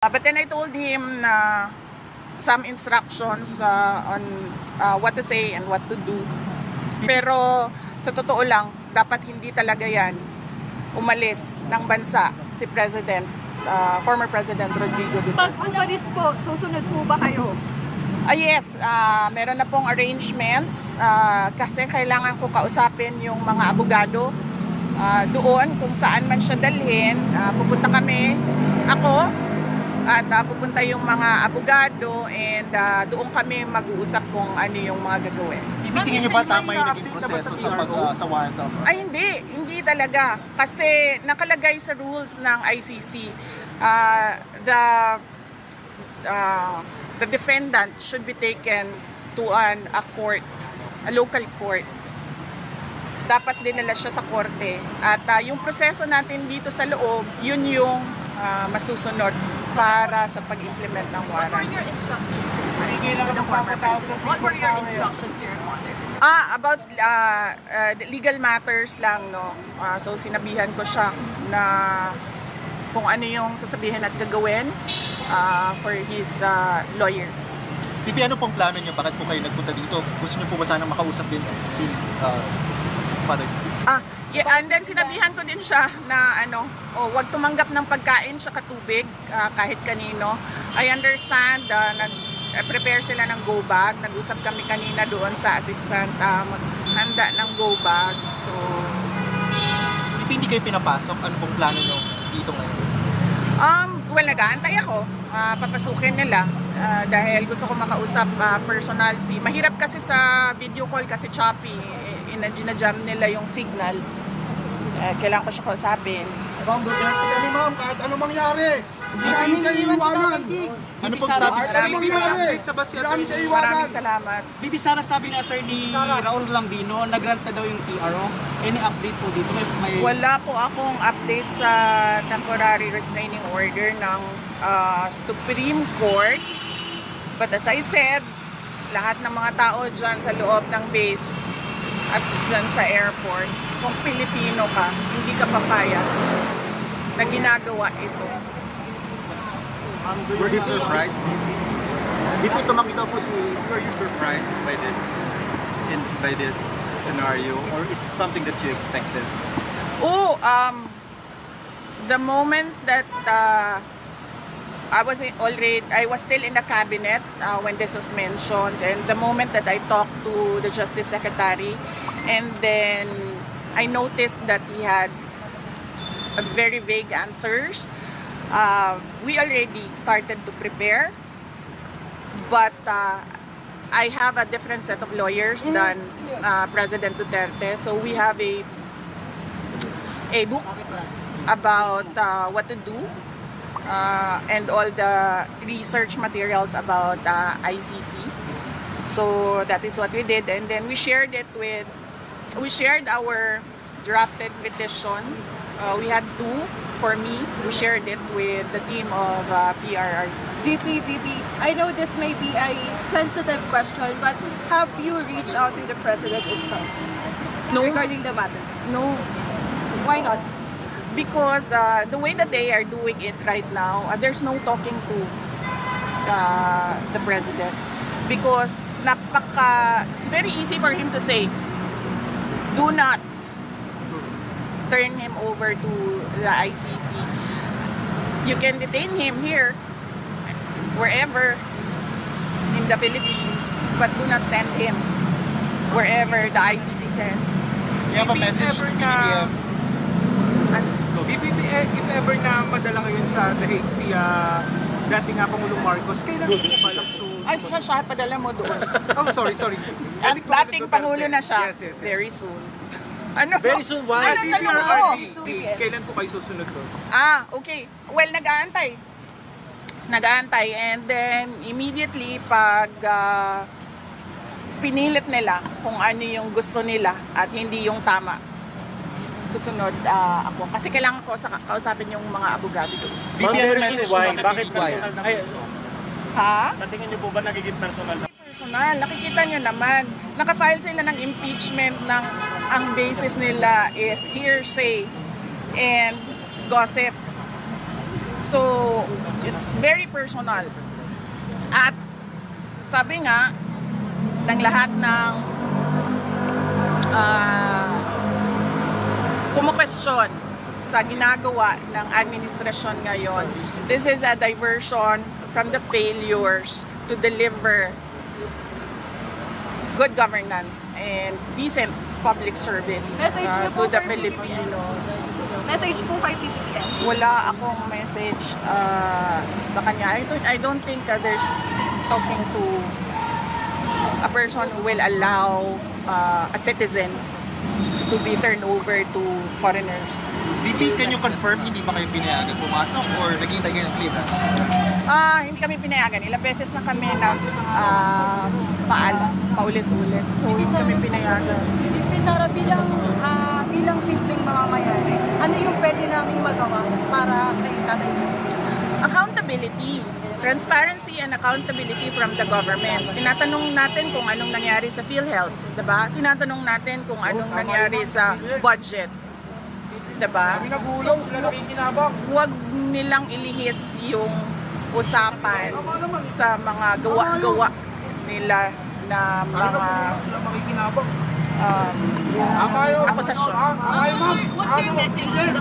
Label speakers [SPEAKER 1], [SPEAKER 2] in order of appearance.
[SPEAKER 1] But then I told him na some instructions on what to say and what to do. Pero sa totoo lang, dapat hindi talaga yan umalis ng bansa si former President Rodrigo Duterte.
[SPEAKER 2] Pag umalis po, susunod po ba kayo?
[SPEAKER 1] Yes, meron na pong arrangements kasi kailangan ko kausapin yung mga abogado doon kung saan man siya dalhin. Pupunta kami, ako, at pupunta yung mga abogado and doon kami mag-uusap kung ano yung mga gagawin.
[SPEAKER 3] Tingin niyo ba tama yung naging proseso sa warrant of?
[SPEAKER 1] Ay hindi talaga. Kasi nakalagay sa rules ng ICC, the defendant should be taken to a court, a local court. Dapat dinala siya sa korte. At yung proseso natin dito sa loob, yun yung masusunod para sa pag-implement ng warrant.
[SPEAKER 2] What were your instructions to the former president? What were your instructions to your father?
[SPEAKER 1] About legal matters lang, no. So sinabihan ko siya na kung ano yung sasabihin at gagawin for his lawyer.
[SPEAKER 3] Bibi, ano pong plano niyo? Bakit po kayo nagpunta dito? Gusto niyo po ba sanang makausap din si Father?
[SPEAKER 1] Yeah, and then sinabihan ko din siya na wag tumanggap ng pagkain sa katubig kahit kanino. I understand, nag-prepare sila ng go bag. Nag-usap kami kanina doon sa assistant maghanda ng go bag. So,
[SPEAKER 3] Bibi, hindi kayo pinapasok? Ano pong plano niyo dito ngayon?
[SPEAKER 1] Well, nag-aantay ako. Papasukin nila dahil gusto ko makausap personal. Mahirap kasi sa video call kasi choppy. Ginajam nila yung signal. Kailangan ko siya kausapin.
[SPEAKER 4] Ma'am, Duterte kami ma'am, kahit ano mangyari. Hindi namin siya iiwanan.
[SPEAKER 3] Ano pong sabi sa
[SPEAKER 1] Maraming salamat.
[SPEAKER 5] Bibi, Sara, sabi ni Attorney Raul Lambino, nagrant na daw yung TRO. Any update po dito?
[SPEAKER 1] Wala po akong update sa temporary restraining order ng Supreme Court. But as I said, lahat ng mga tao dyan sa loob ng base at dyan sa airport, kung Pilipino ka, hindi ka papayag na ginagawa ito.
[SPEAKER 6] Were you surprised, Bibi?
[SPEAKER 3] Bibi, tumangitaw po si...
[SPEAKER 6] Were you surprised by this scenario, or is it something that you expected?
[SPEAKER 1] The moment that I was still in the cabinet when this was mentioned, and the moment that I talked to the Justice Secretary, and then I noticed that he had very vague answers. We already started to prepare, but I have a different set of lawyers than President Duterte, so we have a book about what to do. And all the research materials about ICC. So that is what we did, and then we shared our drafted petition. We had two for me. We shared it with the team of PRR.
[SPEAKER 2] VP, I know this may be a sensitive question, but have you reached out to the president itself regarding the matter?
[SPEAKER 1] No.
[SPEAKER 2] Why not?
[SPEAKER 1] Because the way that they are doing it right now, there's no talking to the president. Because it's very easy for him to say, do not turn him over to the ICC. You can detain him here, wherever in the Philippines, but do not send him wherever the ICC says.
[SPEAKER 3] You have a message to BBM.
[SPEAKER 5] If ever na madala ngayon sa The Hague si dating Pangulong Marcos, kailan po balak
[SPEAKER 1] Ay, siya, padala mo doon.
[SPEAKER 5] Oh, sorry.
[SPEAKER 1] At dating Pangulo na siya,
[SPEAKER 5] Yes.
[SPEAKER 1] very soon. Ano?
[SPEAKER 5] Very soon, why?
[SPEAKER 1] Ano tanong mo?
[SPEAKER 5] Kailan po kayo susunod doon?
[SPEAKER 1] Okay. Well, nag-aantay. And then, immediately, pag pinilit nila kung ano yung gusto nila at hindi yung tama, susunod ako. Kasi kailangan ko kausapin yung mga abogado doon.
[SPEAKER 3] Bibi, ano message
[SPEAKER 5] why?
[SPEAKER 3] niyo?
[SPEAKER 5] Bakit
[SPEAKER 3] Why?
[SPEAKER 1] Ha?
[SPEAKER 5] Sa tingin niyo po ba nagiging personal na?
[SPEAKER 1] Personal. Nakikita nyo naman. Nakafile sila ng impeachment ng ang basis nila is hearsay and gossip. So, it's very personal. At sabi nga ng lahat ng kumukwestiyon sa ginagawa ng administrasyon ngayon, this is a diversion from the failures to deliver good governance and decent public service
[SPEAKER 2] Message niyo po
[SPEAKER 1] to the
[SPEAKER 2] for
[SPEAKER 1] Filipinos.
[SPEAKER 2] Message po kay PBBM.
[SPEAKER 1] Wala akong message sa kanya. I don't think there's talking to a person who will allow a citizen to be turned over to foreigners.
[SPEAKER 3] VP, can you confirm hindi ba kayo pinayagan pumasok or naghihintay kayo ng clearance?
[SPEAKER 1] Hindi kami pinayagan. Ilang beses na kami nagpaalam, paulit-ulit. So, hindi kami pinayagan.
[SPEAKER 2] Sara, bilang simpleng mamamayari, ano yung pwede namin magawa para kay Tatay Diggs?
[SPEAKER 1] Accountability. Transparency and accountability from the government. Tinatanong natin kung anong nangyari sa PhilHealth, diba? Tinatanong natin kung anong nangyari sa budget, diba?
[SPEAKER 4] Nagulang sila nakikinabang.
[SPEAKER 1] Huwag nilang ilihis yung usapan sa mga gawa-gawa nila na mga
[SPEAKER 4] Makikinabang. Tama yun.
[SPEAKER 1] akusasyon.
[SPEAKER 4] Tama yun, ma'am.
[SPEAKER 2] What's your message to the